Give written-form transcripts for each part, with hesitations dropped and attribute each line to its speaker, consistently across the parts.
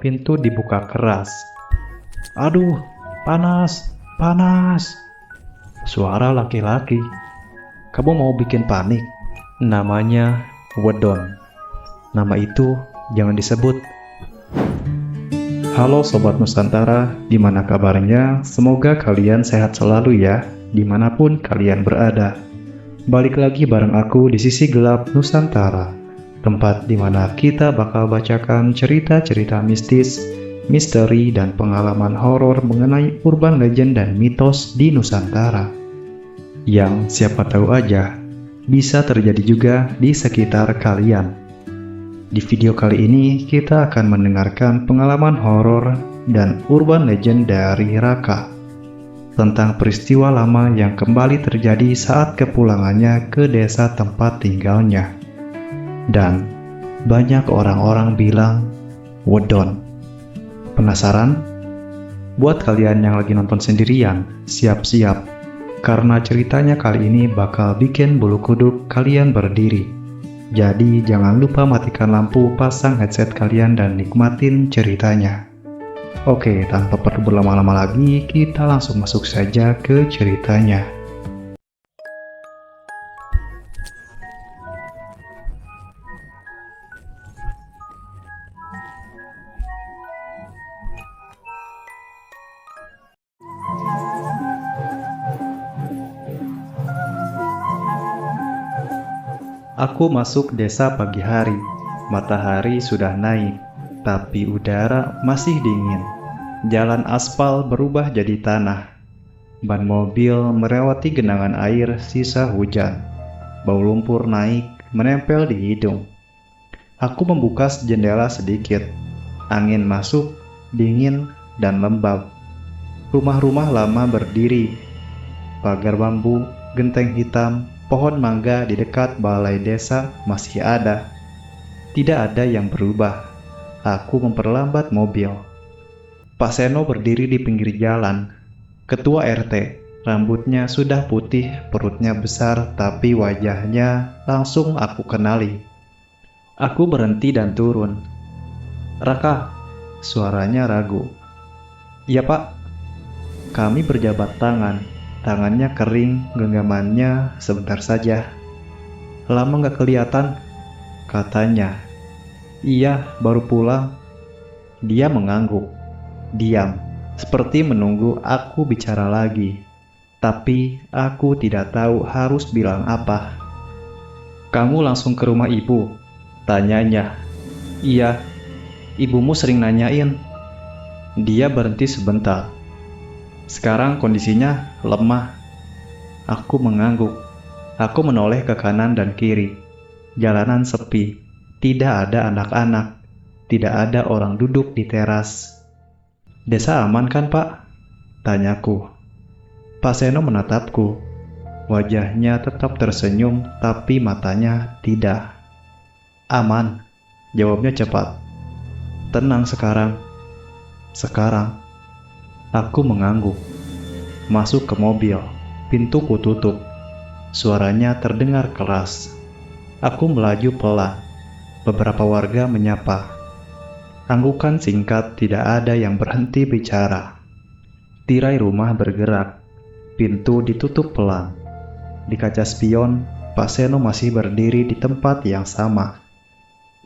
Speaker 1: pintu dibuka keras. "Aduh, panas, panas!" Suara laki-laki. "Kamu mau bikin panik?" Namanya Wedon. Nama itu jangan disebut. Halo Sobat Nusantara, gimana kabarnya? Semoga kalian sehat selalu ya, dimanapun kalian berada. Balik lagi bareng aku di sisi gelap Nusantara, tempat dimana kita bakal bacakan cerita-cerita mistis, misteri, dan pengalaman horor mengenai urban legend dan mitos di Nusantara. Yang siapa tahu aja, bisa terjadi juga di sekitar kalian. Di video kali ini, kita akan mendengarkan pengalaman horor dan urban legend dari Raka tentang peristiwa lama yang kembali terjadi saat kepulangannya ke desa tempat tinggalnya. Dan banyak orang-orang bilang Wedon. Penasaran? Buat kalian yang lagi nonton sendirian, siap-siap, karena ceritanya kali ini bakal bikin bulu kuduk kalian berdiri. Jadi jangan lupa matikan lampu, pasang headset kalian, dan nikmatin ceritanya. Oke, tanpa perlu berlama-lama lagi, kita langsung masuk saja ke ceritanya. Aku masuk desa pagi hari. Matahari sudah naik, tapi udara masih dingin. Jalan aspal berubah jadi tanah. Ban mobil melewati genangan air sisa hujan. Bau lumpur naik, menempel di hidung. Aku membuka jendela sedikit. Angin masuk, dingin dan lembab. Rumah-rumah lama berdiri. Pagar bambu, genteng hitam, pohon mangga di dekat balai desa masih ada. Tidak ada yang berubah. Aku memperlambat mobil. Pak Seno berdiri di pinggir jalan. Ketua RT, rambutnya sudah putih, perutnya besar, tapi wajahnya langsung aku kenali. Aku berhenti dan turun. "Raka," suaranya ragu. "Iya Pak." Kami berjabat tangan. Tangannya kering, genggamannya sebentar saja. "Lama gak kelihatan," katanya. "Iya, baru pulang." Dia mengangguk, diam, seperti menunggu aku bicara lagi. Tapi aku tidak tahu harus bilang apa. "Kamu langsung ke rumah ibu?" tanyanya. "Iya, ibumu sering nanyain." Dia berhenti sebentar. "Sekarang kondisinya lemah." Aku mengangguk. Aku menoleh ke kanan dan kiri. Jalanan sepi. Tidak ada anak-anak. Tidak ada orang duduk di teras. "Desa aman kan, Pak?" tanyaku. Pak Seno menatapku. Wajahnya tetap tersenyum, tapi matanya tidak. "Aman," jawabnya cepat. "Tenang sekarang." "Sekarang?" Aku mengangguk. Masuk ke mobil. Pintu kututup. Suaranya terdengar keras. Aku melaju pelan. Beberapa warga menyapa. Anggukan singkat, tidak ada yang berhenti bicara. Tirai rumah bergerak. Pintu ditutup pelan. Di kaca spion, Pak Seno masih berdiri di tempat yang sama.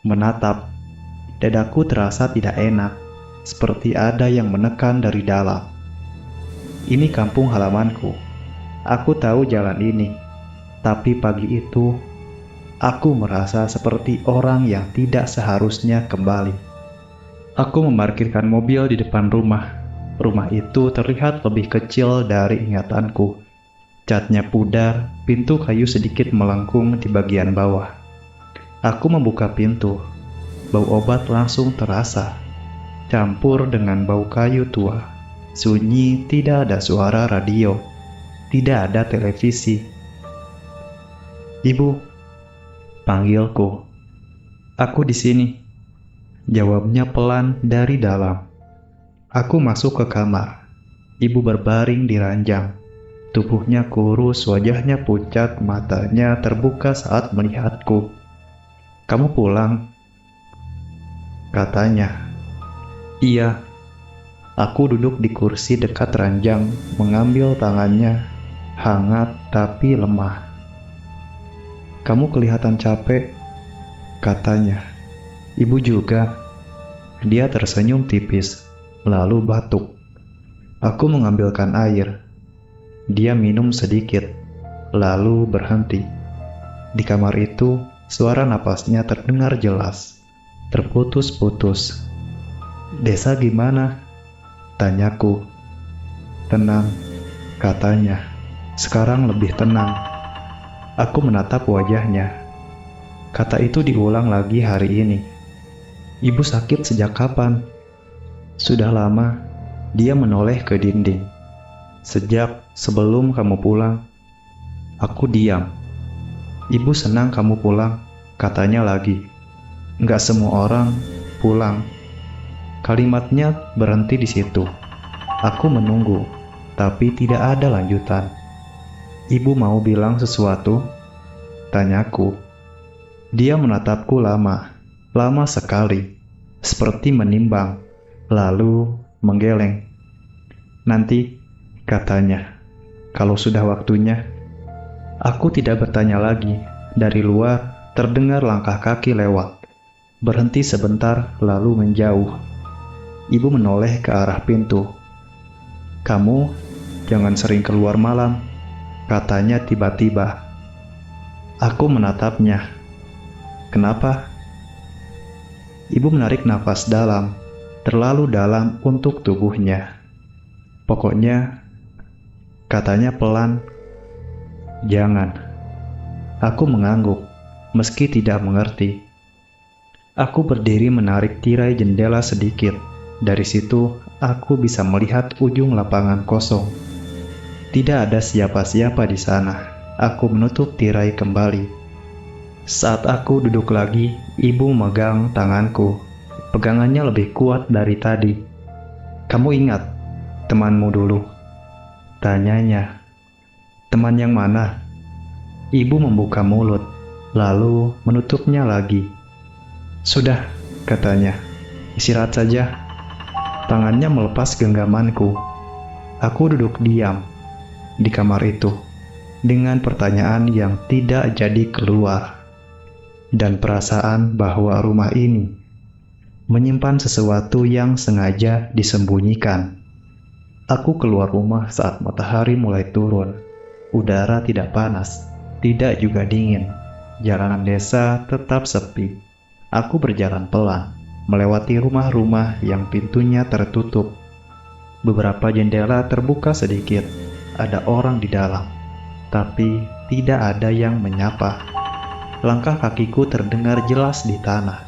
Speaker 1: Menatap. Dadaku terasa tidak enak, seperti ada yang menekan dari dalam. Ini kampung halamanku. Aku tahu jalan ini. Tapi pagi itu, aku merasa seperti orang yang tidak seharusnya kembali. Aku memarkirkan mobil di depan rumah. Rumah itu terlihat lebih kecil dari ingatanku. Catnya pudar, pintu kayu sedikit melengkung di bagian bawah. Aku membuka pintu. Bau obat langsung terasa, campur dengan bau kayu tua. Sunyi, tidak ada suara radio, tidak ada televisi. "Ibu," panggilku. "Aku di sini," jawabnya pelan dari dalam. Aku masuk ke kamar. Ibu berbaring di ranjang. Tubuhnya kurus, wajahnya pucat, matanya terbuka saat melihatku. "Kamu pulang?" katanya. Iya, aku duduk di kursi dekat ranjang, mengambil tangannya, hangat tapi lemah. Kamu kelihatan capek, katanya. Ibu juga. Dia tersenyum tipis, lalu batuk. Aku mengambilkan air. Dia minum sedikit, lalu berhenti. Di kamar itu, suara napasnya terdengar jelas, terputus-putus. Desa gimana? Tanyaku. Tenang, katanya. Sekarang lebih tenang. Aku menatap wajahnya. Kata itu diulang lagi hari ini. Ibu sakit sejak kapan? Sudah lama. Dia menoleh ke dinding. Sejak sebelum kamu pulang. Aku diam. Ibu senang kamu pulang, katanya lagi. Nggak semua orang pulang. Kalimatnya berhenti di situ. Aku menunggu, tapi tidak ada lanjutan. Ibu mau bilang sesuatu? Tanyaku. Dia menatapku lama sekali, seperti menimbang, lalu menggeleng. Nanti, katanya, kalau sudah waktunya. Aku tidak bertanya lagi. Dari luar, terdengar langkah kaki lewat. Berhenti sebentar, lalu menjauh. Ibu menoleh ke arah pintu. Kamu jangan sering keluar malam, katanya tiba-tiba. Aku menatapnya. Kenapa? Ibu menarik nafas dalam, terlalu dalam untuk tubuhnya. Pokoknya, katanya pelan. Jangan. Aku mengangguk, meski tidak mengerti. Aku berdiri menarik tirai jendela sedikit. Dari situ, aku bisa melihat ujung lapangan kosong. Tidak ada siapa-siapa di sana. Aku menutup tirai kembali. Saat aku duduk lagi, ibu megang tanganku. Pegangannya lebih kuat dari tadi. Kamu ingat temanmu dulu? Tanyanya. Teman yang mana? Ibu membuka mulut, lalu menutupnya lagi. Sudah, katanya. Istirahat saja. Tangannya melepas genggamanku. Aku duduk diam di kamar itu, dengan pertanyaan yang tidak jadi keluar, dan perasaan bahwa rumah ini menyimpan sesuatu yang sengaja disembunyikan. Aku keluar rumah saat matahari mulai turun. Udara tidak panas, tidak juga dingin. Jalanan desa tetap sepi. Aku berjalan pelan, melewati rumah-rumah yang pintunya tertutup. Beberapa jendela terbuka sedikit. Ada orang di dalam, tapi tidak ada yang menyapa. Langkah kakiku terdengar jelas di tanah.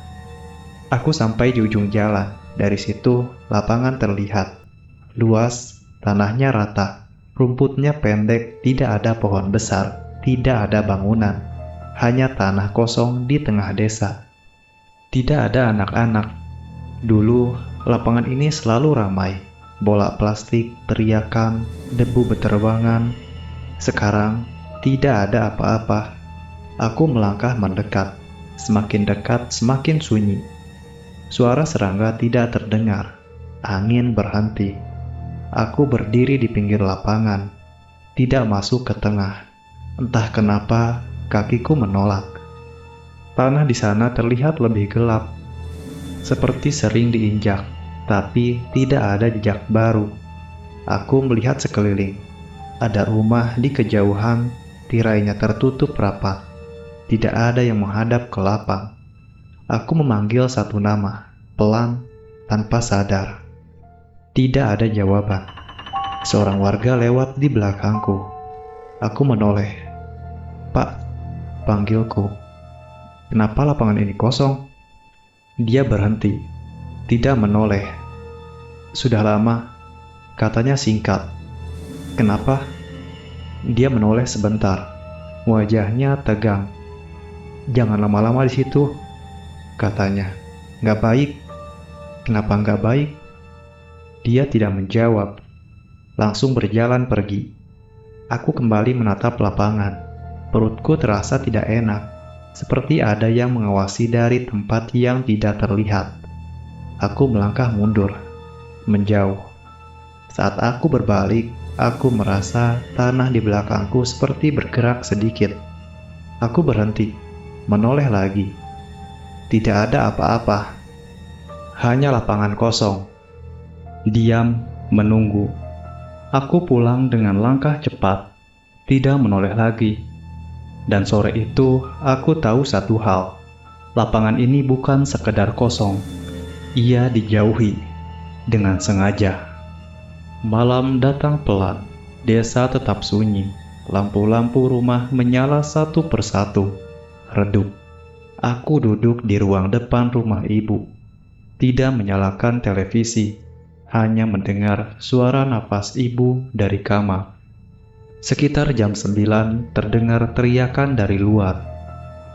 Speaker 1: Aku sampai di ujung jalan. Dari situ, lapangan terlihat. Luas, tanahnya rata. Rumputnya pendek, tidak ada pohon besar, tidak ada bangunan, hanya tanah kosong di tengah desa. Tidak ada anak-anak. Dulu, lapangan ini selalu ramai. Bola plastik, teriakan, debu beterbangan. Sekarang, tidak ada apa-apa. Aku melangkah mendekat. Semakin dekat, semakin sunyi. Suara serangga tidak terdengar. Angin berhenti. Aku berdiri di pinggir lapangan, tidak masuk ke tengah. Entah kenapa, kakiku menolak. Tanah di sana terlihat lebih gelap, seperti sering diinjak, tapi tidak ada jejak baru. Aku melihat sekeliling. Ada rumah di kejauhan, tirainya tertutup rapat. Tidak ada yang menghadap ke lapang. Aku memanggil satu nama, pelan, tanpa sadar. Tidak ada jawaban. Seorang warga lewat di belakangku. Aku menoleh. Pak, panggilku. Kenapa lapangan ini kosong? Dia berhenti. Tidak menoleh. Sudah lama, katanya singkat. Kenapa? Dia menoleh sebentar. Wajahnya tegang. Jangan lama-lama di situ, katanya. Nggak baik. Kenapa nggak baik? Dia tidak menjawab, langsung berjalan pergi. Aku kembali menatap lapangan. Perutku terasa tidak enak, seperti ada yang mengawasi dari tempat yang tidak terlihat. Aku melangkah mundur, menjauh. Saat aku berbalik, aku merasa tanah di belakangku seperti bergerak sedikit. Aku berhenti, menoleh lagi. Tidak ada apa-apa, hanya lapangan kosong. Diam, menunggu. Aku pulang dengan langkah cepat, tidak menoleh lagi. Dan sore itu, aku tahu satu hal. Lapangan ini bukan sekedar kosong. Ia dijauhi dengan sengaja. Malam datang pelan. Desa tetap sunyi. Lampu-lampu rumah menyala satu persatu. Redup. Aku duduk di ruang depan rumah ibu. Tidak menyalakan televisi. Hanya mendengar suara napas ibu dari kamar. Sekitar jam 9 terdengar teriakan dari luar.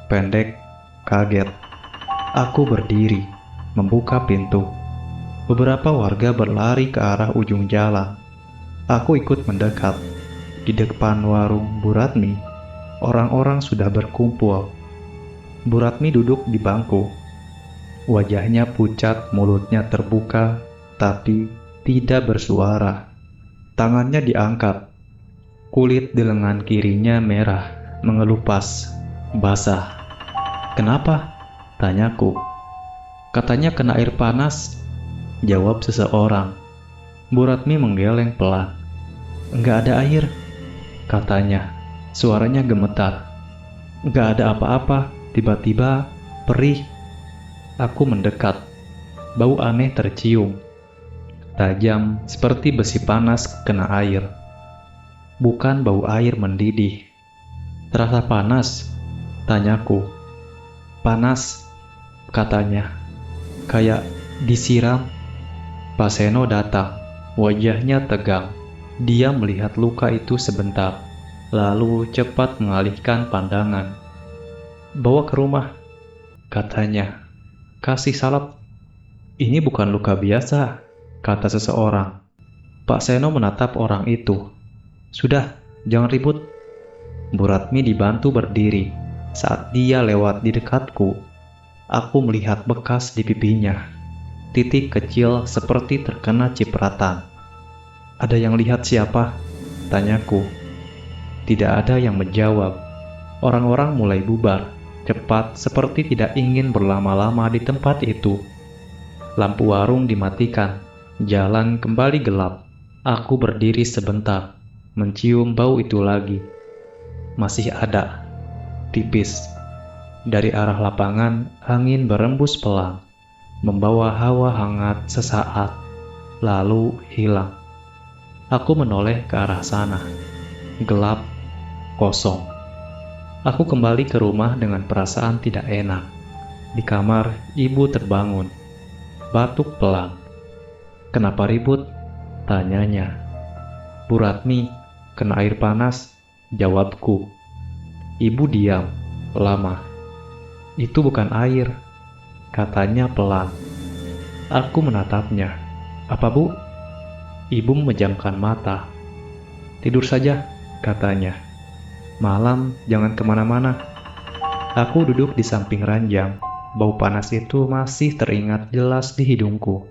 Speaker 1: Pendek, kaget. Aku berdiri, membuka pintu. Beberapa warga berlari ke arah ujung jalan. Aku ikut mendekat. Di depan warung Bu Ratmi, orang-orang sudah berkumpul. Bu Ratmi duduk di bangku. Wajahnya pucat, mulutnya terbuka, tapi tidak bersuara. Tangannya diangkat. Kulit di lengan kirinya merah, mengelupas, basah. "Kenapa?" tanyaku. "Katanya kena air panas," jawab seseorang. Bu Ratmi menggeleng pelan. "Enggak ada air," katanya. Suaranya gemetar. "Enggak ada apa-apa, tiba-tiba perih." Aku mendekat. Bau aneh tercium. Tajam seperti besi panas kena air. Bukan bau air mendidih. "Terasa panas?" tanyaku. "Panas," katanya. "Kayak disiram." Pak Seno datang. Wajahnya tegang. Dia melihat luka itu sebentar, lalu cepat mengalihkan pandangan. "Bawa ke rumah," katanya. "Kasih salep." "Ini bukan luka biasa," kata seseorang. Pak Seno menatap orang itu. "Sudah, jangan ribut." Bu Ratmi dibantu berdiri. Saat dia lewat di dekatku, aku melihat bekas di pipinya. Titik kecil seperti terkena cipratan. "Ada yang lihat siapa?" tanyaku. Tidak ada yang menjawab. Orang-orang mulai bubar, cepat seperti tidak ingin berlama-lama di tempat itu. Lampu warung dimatikan. Jalan kembali gelap. Aku berdiri sebentar, mencium bau itu lagi. Masih ada. Tipis. Dari arah lapangan, angin berembus pelan, membawa hawa hangat sesaat, lalu hilang. Aku menoleh ke arah sana. Gelap, kosong. Aku kembali ke rumah dengan perasaan tidak enak. Di kamar, ibu terbangun. Batuk pelan. "Kenapa ribut?" tanyanya. "Bu Ratmi, kena air panas," jawabku. Ibu diam, lama. "Itu bukan air," katanya pelan. Aku menatapnya. "Apa, Bu?" Ibu memejamkan mata. "Tidur saja," katanya. "Malam jangan kemana-mana." Aku duduk di samping ranjang. Bau panas itu masih teringat jelas di hidungku.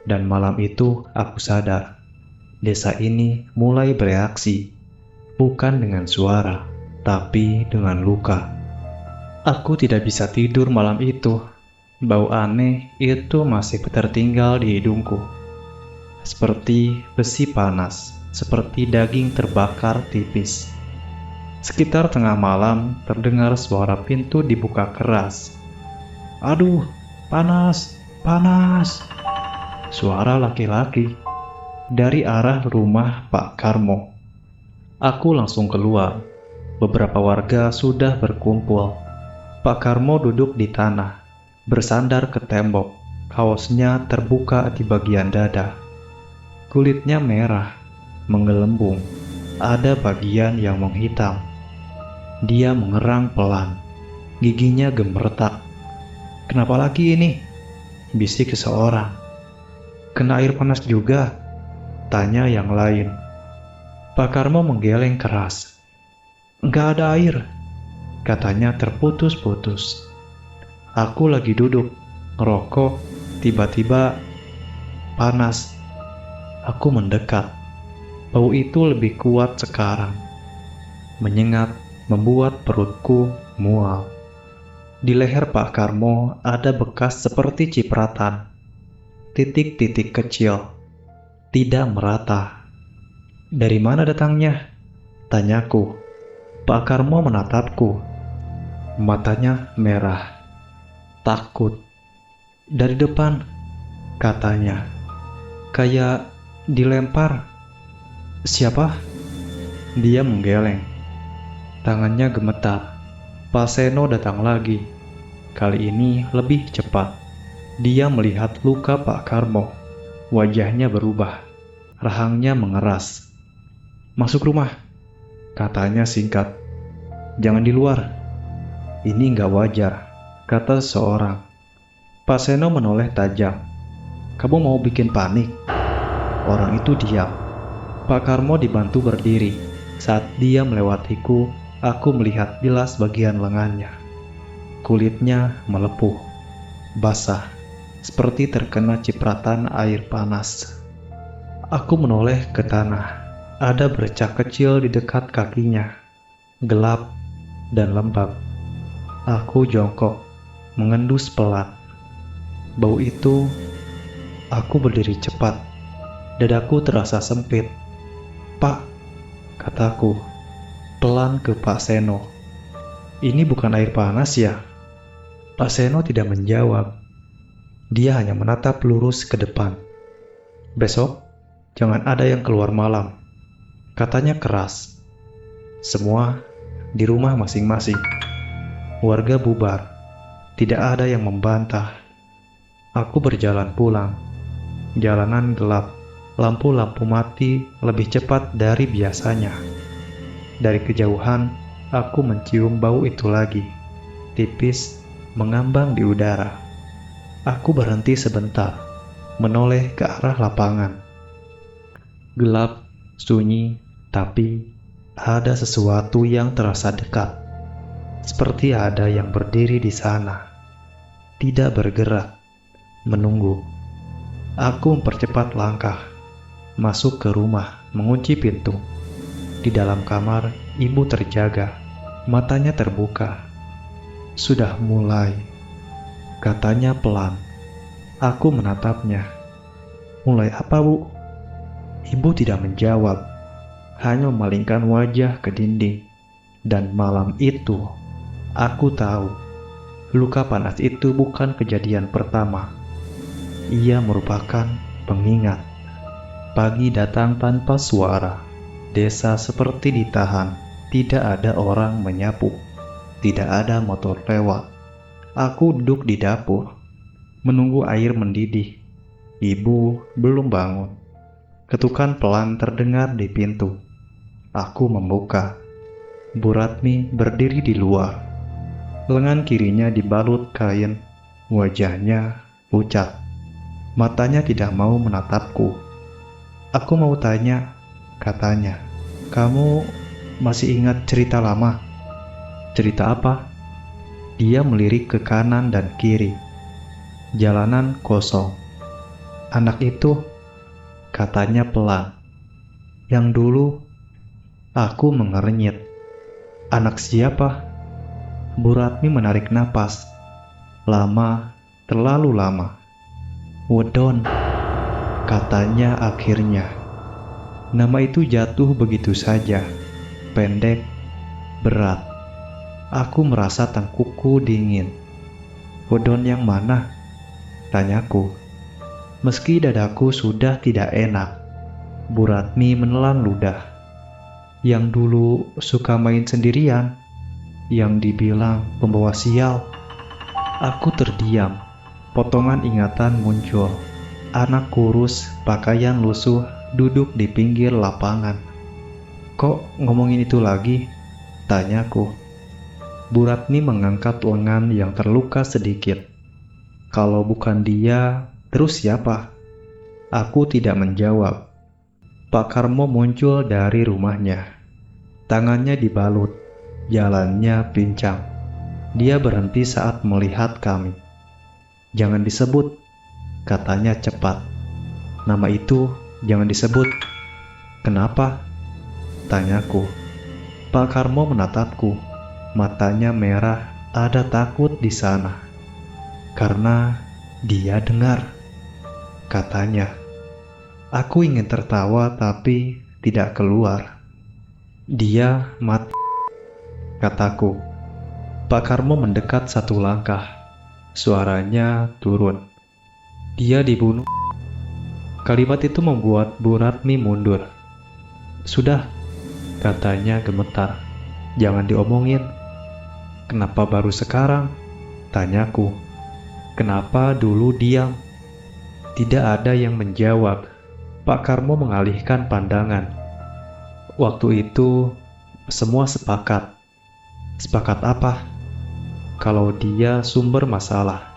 Speaker 1: Dan malam itu aku sadar. Desa ini mulai bereaksi. Bukan dengan suara, tapi dengan luka. Aku tidak bisa tidur malam itu. Bau aneh itu masih tertinggal di hidungku. Seperti besi panas, seperti daging terbakar tipis. Sekitar tengah malam terdengar suara pintu dibuka keras. "Aduh, panas, panas!" Suara laki-laki dari arah rumah Pak Karmo. Aku langsung keluar. Beberapa warga sudah berkumpul. Pak Karmo duduk di tanah, bersandar ke tembok. Kaosnya terbuka di bagian dada. Kulitnya merah, menggelembung. Ada bagian yang menghitam. Dia mengerang pelan. Giginya gemeretak. "Kenapa lagi ini?" bisik seseorang. "Kena air panas juga?" tanya yang lain. Pak Karmo menggeleng keras. "Enggak ada air," katanya terputus-putus. Aku lagi duduk, ngerokok, Tiba-tiba panas. Aku mendekat. Bau itu lebih kuat sekarang. Menyengat, membuat perutku mual. Di leher Pak Karmo ada bekas seperti cipratan. Titik-titik kecil. Tidak merata. Dari mana datangnya? Tanyaku. Pak Karmo menatapku. Matanya merah. Takut. Dari depan, katanya. Kayak dilempar. Siapa? Dia menggeleng. Tangannya gemetar. Pak Seno datang lagi. Kali ini lebih cepat. Dia melihat luka Pak Karmo. Wajahnya berubah. Rahangnya mengeras. Masuk rumah, katanya singkat. Jangan di luar. Ini nggak wajar, kata seseorang. Pak Seno menoleh tajam. Kamu mau bikin panik? Orang itu diam. Pak Karmo dibantu berdiri. Saat dia melewatiku, aku melihat bilas bagian lengannya. Kulitnya melepuh, basah, seperti terkena cipratan air panas. Aku menoleh ke tanah. Ada bercak kecil di dekat kakinya, gelap dan lembab. Aku jongkok, mengendus pelan. Bau itu, aku berdiri cepat. Dadaku terasa sempit. Pak, kataku, pelan ke Pak Seno. Ini bukan air panas ya? Pak Seno tidak menjawab. Dia hanya menatap lurus ke depan. Besok, jangan ada yang keluar malam, katanya keras. Semua di rumah masing-masing. Warga bubar. Tidak ada yang membantah. Aku berjalan pulang. Jalanan gelap. Lampu-lampu mati lebih cepat dari biasanya. Dari kejauhan, aku mencium bau itu lagi. Tipis, mengambang di udara. Aku berhenti sebentar, menoleh ke arah lapangan. Gelap, sunyi, tapi ada sesuatu yang terasa dekat. Seperti ada yang berdiri di sana. Tidak bergerak, menunggu. Aku mempercepat langkah. Masuk ke rumah, mengunci pintu. Di dalam kamar, ibu terjaga. Matanya terbuka. Sudah mulai, katanya pelan. Aku menatapnya. Mulai apa, Bu? Ibu tidak menjawab, hanya memalingkan wajah ke dinding. Dan malam itu, aku tahu, luka panas itu bukan kejadian pertama. Ia merupakan pengingat. Pagi datang tanpa suara. Desa seperti ditahan. Tidak ada orang menyapu. Tidak ada motor lewat. Aku duduk di dapur, menunggu air mendidih. Ibu belum bangun. Ketukan pelan terdengar di pintu. Aku membuka. Bu Ratmi berdiri di luar. Lengan kirinya dibalut kain. Wajahnya pucat. Matanya tidak mau menatapku. Aku mau tanya, katanya. Kamu masih ingat cerita lama? Cerita apa? Dia melirik ke kanan dan kiri. Jalanan kosong. Anak itu, katanya pelan. Yang dulu, aku mengernyit. Anak siapa? Bu Ratmi menarik napas. Lama, terlalu lama. Wedon, katanya akhirnya. Nama itu jatuh begitu saja. Pendek, berat. Aku merasa tengkukku dingin. Wedon yang mana? Tanyaku. Meski dadaku sudah tidak enak, Bu Ratmi menelan ludah. Yang dulu suka main sendirian, yang dibilang pembawa sial. Aku terdiam. Potongan ingatan muncul. Anak kurus, pakaian lusuh, duduk di pinggir lapangan. Kok ngomongin itu lagi? Tanyaku. Bu Ratmi mengangkat lengan yang terluka sedikit. Kalau bukan dia, terus siapa? Aku tidak menjawab. Pak Karmo muncul dari rumahnya. Tangannya dibalut, jalannya pincang. Dia berhenti saat melihat kami. Jangan disebut, katanya cepat. Nama itu jangan disebut. Kenapa? Tanyaku. Pak Karmo menatapku. Matanya merah, ada takut di sana. Karena dia dengar, katanya. Aku ingin tertawa tapi tidak keluar. Dia mati, kataku. Pak Karmo mendekat satu langkah. Suaranya turun. Dia dibunuh. Kalimat itu membuat Bu Ratmi mundur. Sudah, katanya gemetar. Jangan diomongin. Kenapa baru sekarang? Tanyaku. Kenapa dulu diam? Tidak ada yang menjawab. Pak Karmo mengalihkan pandangan. Waktu itu, semua sepakat. Sepakat apa? Kalau dia sumber masalah.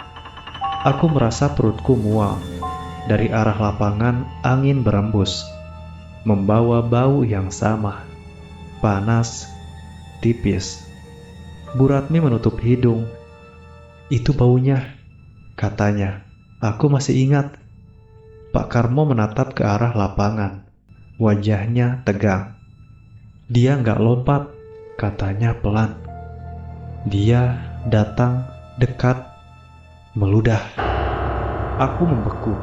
Speaker 1: Aku merasa perutku mual. Dari arah lapangan, angin berembus, membawa bau yang sama. Panas, tipis. Bu Ratmi menutup hidung. Itu baunya, katanya. Aku masih ingat. Pak Karmo menatap ke arah lapangan. Wajahnya tegang. Dia nggak lompat, katanya pelan. Dia datang dekat, meludah. Aku membeku.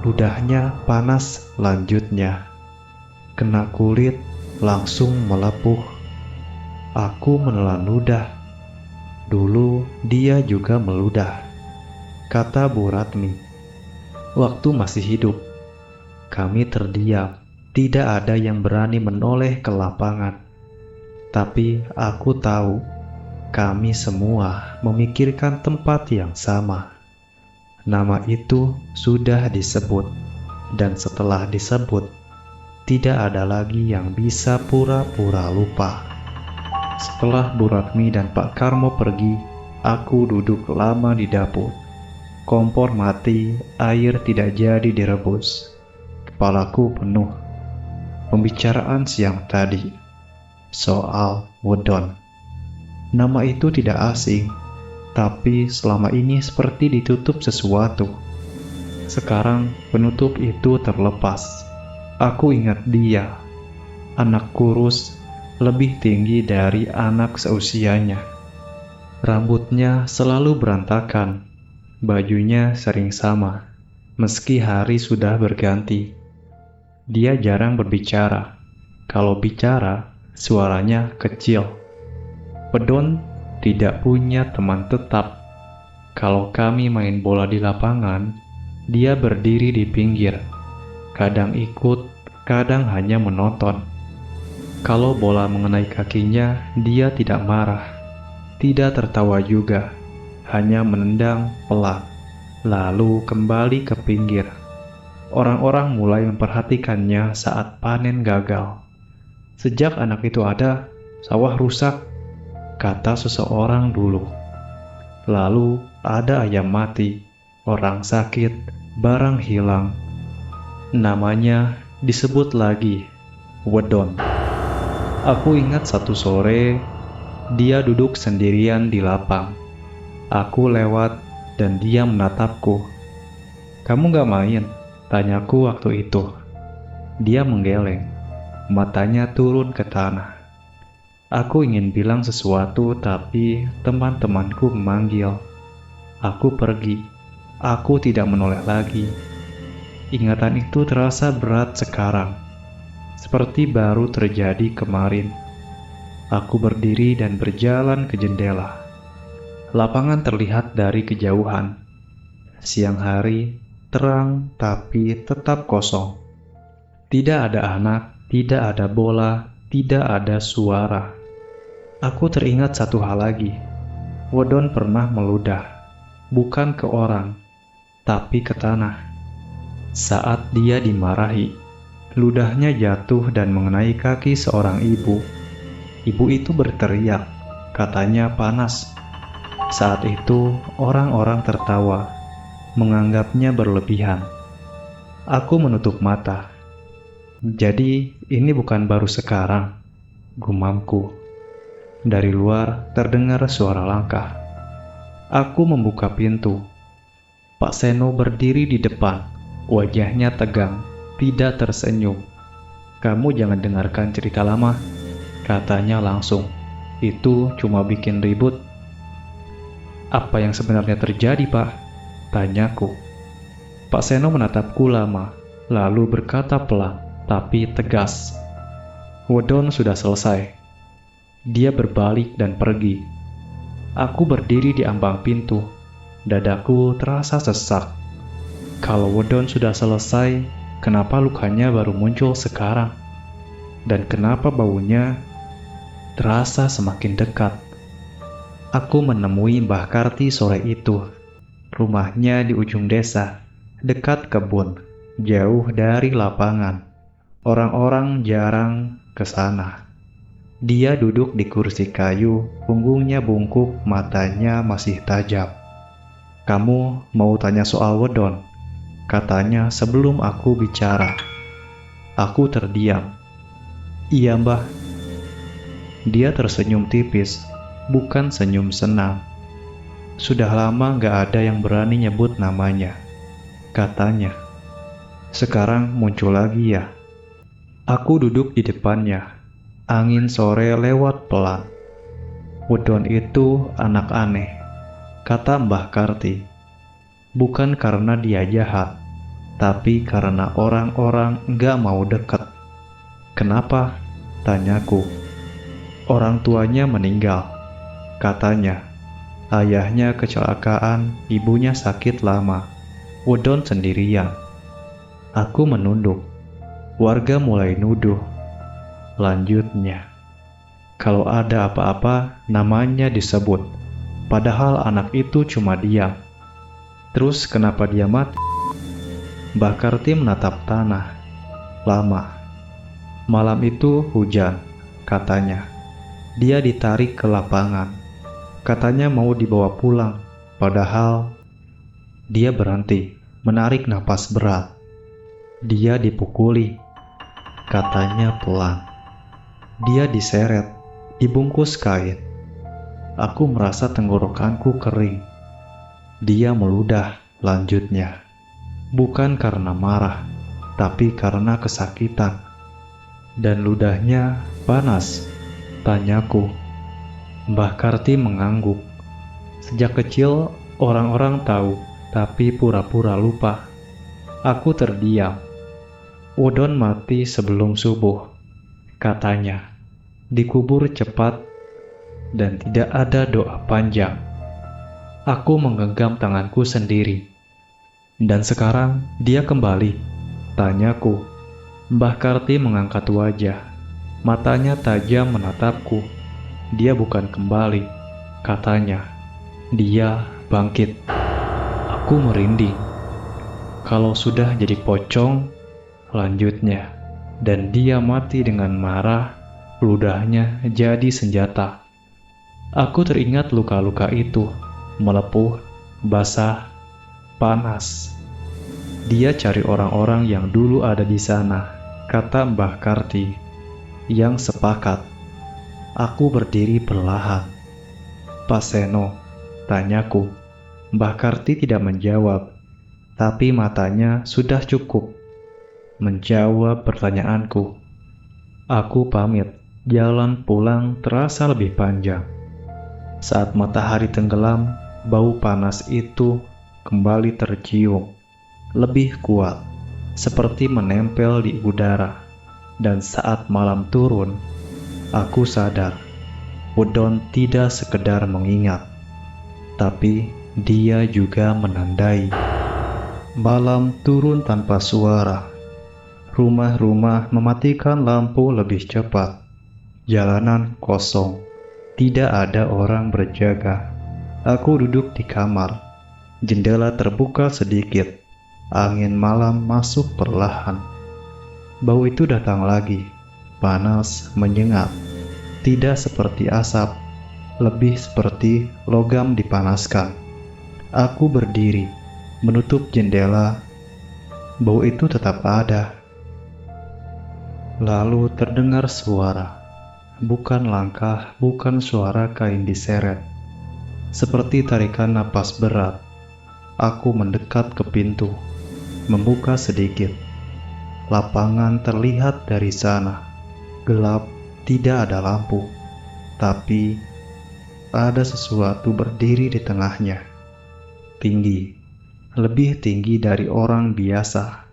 Speaker 1: Ludahnya panas, lanjutnya. Kena kulit, langsung melepuh. Aku menelan ludah. Dulu dia juga meludah, kata Bu Ratmi. Waktu masih hidup. Kami terdiam. Tidak ada yang berani menoleh ke lapangan. Tapi aku tahu, kami semua memikirkan tempat yang sama. Nama itu sudah disebut, dan setelah disebut, tidak ada lagi yang bisa pura-pura lupa. Setelah Bu Ratmi dan Pak Karmo pergi, aku duduk lama di dapur. Kompor mati, air tidak jadi direbus. Kepalaku penuh. Pembicaraan siang tadi soal Wedon. Nama itu tidak asing, tapi selama ini seperti ditutup sesuatu. Sekarang penutup itu terlepas. Aku ingat dia, anak kurus, lebih tinggi dari anak seusianya. Rambutnya selalu berantakan, bajunya sering sama, meski hari sudah berganti. Dia jarang berbicara. Kalau bicara, suaranya kecil. Wedon tidak punya teman tetap. Kalau kami main bola di lapangan, dia berdiri di pinggir. Kadang ikut, kadang hanya menonton. Kalau bola mengenai kakinya, dia tidak marah. Tidak tertawa juga, hanya menendang pelan, lalu kembali ke pinggir. Orang-orang mulai memperhatikannya saat panen gagal. Sejak anak itu ada, sawah rusak, kata seseorang dulu. Lalu ada ayam mati, orang sakit, barang hilang. Namanya disebut lagi, Wedon. Aku ingat satu sore, dia duduk sendirian di lapang. Aku lewat dan dia menatapku. Kamu gak main? Tanyaku waktu itu. Dia menggeleng, matanya turun ke tanah. Aku ingin bilang sesuatu tapi teman-temanku memanggil. Aku pergi. Aku tidak menoleh lagi. Ingatan itu terasa berat sekarang, seperti baru terjadi kemarin. Aku berdiri dan berjalan ke jendela. Lapangan terlihat dari kejauhan. Siang hari, terang tapi tetap kosong. Tidak ada anak, tidak ada bola, tidak ada suara. Aku teringat satu hal lagi. Wedon pernah meludah, bukan ke orang, tapi ke tanah. Saat dia dimarahi, ludahnya jatuh dan mengenai kaki seorang ibu. Ibu itu berteriak, katanya panas. Saat itu orang-orang tertawa, menganggapnya berlebihan. Aku menutup mata. Jadi ini bukan baru sekarang, gumamku. Dari luar terdengar suara langkah. Aku membuka pintu. Pak Seno berdiri di depan, wajahnya tegang, tidak tersenyum. "Kamu jangan dengarkan cerita lama," katanya langsung. "Itu cuma bikin ribut." "Apa yang sebenarnya terjadi, Pak?" tanyaku. Pak Seno menatapku lama, lalu berkata pelan, tapi tegas, "Wedon sudah selesai." Dia berbalik dan pergi. Aku berdiri di ambang pintu. Dadaku terasa sesak. Kalau Wedon sudah selesai, kenapa lukanya baru muncul sekarang? Dan kenapa baunya terasa semakin dekat? Aku menemui Mbah Karti sore itu. Rumahnya di ujung desa, dekat kebun, jauh dari lapangan. Orang-orang jarang ke sana. Dia duduk di kursi kayu, punggungnya bungkuk, matanya masih tajam. "Kamu mau tanya soal Wedon?" katanya sebelum aku bicara. Aku terdiam. "Iya, Mbah." Dia tersenyum tipis, bukan senyum senang. "Sudah lama gak ada yang berani nyebut namanya," katanya. "Sekarang muncul lagi ya." Aku duduk di depannya. Angin sore lewat pelan. "Wedon itu anak aneh," kata Mbah Karti. "Bukan karena dia jahat, tapi karena orang-orang gak mau dekat." "Kenapa?" tanyaku. "Orang tuanya meninggal," katanya. "Ayahnya kecelakaan, ibunya sakit lama. Wedon sendirian." Aku menunduk. Warga mulai nuduh. Lanjutnya, kalau ada apa-apa, namanya disebut. Padahal anak itu cuma diam. "Terus kenapa dia mati?" Mbah Karti menatap tanah. Lama. "Malam itu hujan," katanya. "Dia ditarik ke lapangan. Katanya mau dibawa pulang. Padahal..." Dia berhenti, menarik napas berat. "Dia dipukuli," katanya pelan. "Dia diseret, dibungkus kain." Aku merasa tenggorokanku kering. "Dia meludah," lanjutnya. "Bukan karena marah, tapi karena kesakitan." "Dan ludahnya panas?" tanyaku. Mbah Karti mengangguk. "Sejak kecil orang-orang tahu, tapi pura-pura lupa." Aku terdiam. "Wedon mati sebelum subuh," katanya. "Dikubur cepat dan tidak ada doa panjang." Aku menggenggam tanganku sendiri. "Dan sekarang dia kembali?" tanyaku. Mbah Karti mengangkat wajah. Matanya tajam menatapku. "Dia bukan kembali," katanya. "Dia bangkit." Aku merinding. "Kalau sudah jadi pocong," lanjutnya, "dan dia mati dengan marah, ludahnya jadi senjata." Aku teringat luka-luka itu, melepuh, basah, panas. "Dia cari orang-orang yang dulu ada di sana," kata Mbah Karti. "Yang sepakat." Aku berdiri perlahan. "Pak Seno?" tanyaku. Mbah Karti tidak menjawab, tapi matanya sudah cukup menjawab pertanyaanku. Aku pamit. Jalan pulang terasa lebih panjang. Saat matahari tenggelam, bau panas itu kembali tercium, lebih kuat, seperti menempel di udara. Dan saat malam turun, aku sadar, Wedon tidak sekedar mengingat, tapi dia juga menandai. Malam turun tanpa suara. Rumah-rumah mematikan lampu lebih cepat. Jalanan kosong. Tidak ada orang berjaga. Aku duduk di kamar. Jendela terbuka sedikit. Angin malam masuk perlahan. Bau itu datang lagi. Panas, menyengat. Tidak seperti asap, lebih seperti logam dipanaskan. Aku berdiri, menutup jendela. Bau itu tetap ada. Lalu terdengar suara. Bukan langkah, bukan suara kain diseret. Seperti tarikan napas berat. Aku mendekat ke pintu, membuka sedikit. Lapangan terlihat dari sana. Gelap, tidak ada lampu. Tapi ada sesuatu berdiri di tengahnya. Tinggi, lebih tinggi dari orang biasa.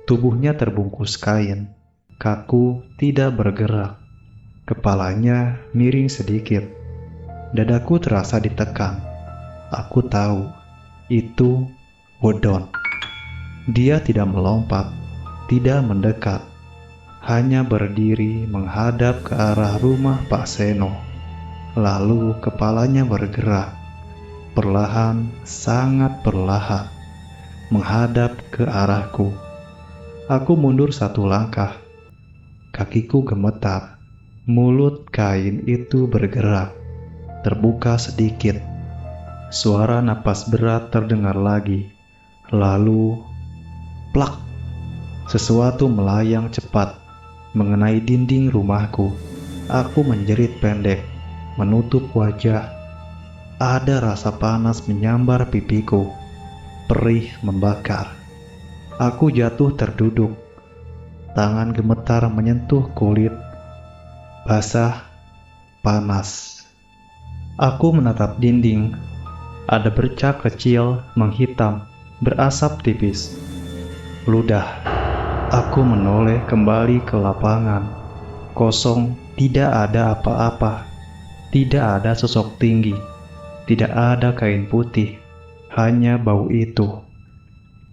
Speaker 1: Tubuhnya terbungkus kain, kaku, tidak bergerak. Kepalanya miring sedikit. Dadaku terasa ditekan. Aku tahu, itu Wodon. Dia tidak melompat, tidak mendekat, hanya berdiri menghadap ke arah rumah Pak Seno. Lalu kepalanya bergerak, perlahan, sangat perlahan, menghadap ke arahku. Aku mundur satu langkah. Kakiku gemetar. Mulut kain itu bergerak, terbuka sedikit. Suara napas berat terdengar lagi. Lalu, plak! Sesuatu melayang cepat, mengenai dinding rumahku. Aku menjerit pendek, menutup wajah. Ada rasa panas menyambar pipiku. Perih membakar. Aku jatuh terduduk. Tangan gemetar menyentuh kulit. Basah, panas. Aku menatap dinding. Ada bercak kecil menghitam, berasap tipis. Ludah. Aku menoleh kembali ke lapangan. Kosong, tidak ada apa-apa. Tidak ada sosok tinggi. Tidak ada kain putih. Hanya bau itu.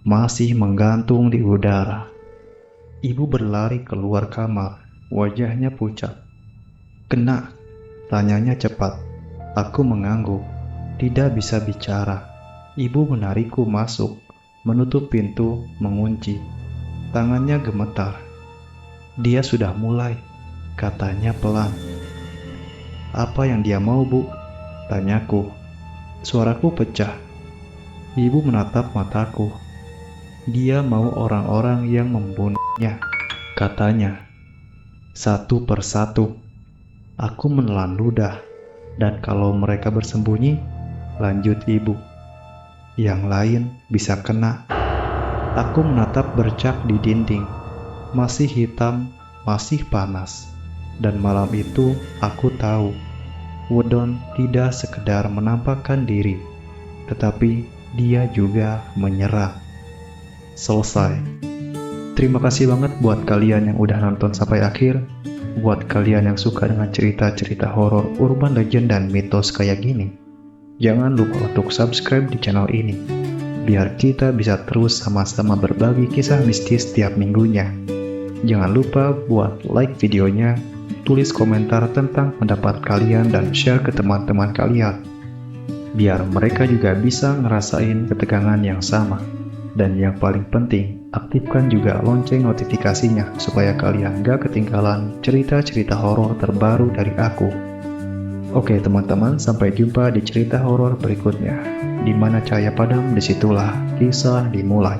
Speaker 1: Masih menggantung di udara. Ibu berlari keluar kamar, wajahnya pucat. Kena? Tanyanya cepat. Aku mengangguk, tidak bisa bicara. Ibu menarikku masuk, menutup pintu, mengunci. Tangannya gemetar. Dia sudah mulai, katanya pelan. Apa yang dia mau, Bu? Tanyaku. Suaraku pecah. Ibu menatap mataku. Dia mau orang-orang yang membunuhnya, katanya. Satu persatu. Aku menelan ludah, dan kalau mereka bersembunyi, lanjut ibu. Yang lain bisa kena. Aku menatap bercak di dinding. Masih hitam, masih panas. Dan malam itu aku tahu, Wodon tidak sekedar menampakkan diri, tetapi dia juga menyerang. Selesai. Terima kasih banget buat kalian yang udah nonton sampai akhir. Buat kalian yang suka dengan cerita-cerita horor, urban legend, dan mitos kayak gini, jangan lupa untuk subscribe di channel ini, biar kita bisa terus sama-sama berbagi kisah mistis setiap minggunya. Jangan lupa buat like videonya, tulis komentar tentang pendapat kalian, dan share ke teman-teman kalian, biar mereka juga bisa ngerasain ketegangan yang sama. Dan yang paling penting, aktifkan juga lonceng notifikasinya supaya kalian gak ketinggalan cerita-cerita horor terbaru dari aku. Oke teman-teman, sampai jumpa di cerita horor berikutnya. Di mana cahaya padam, disitulah kisah dimulai.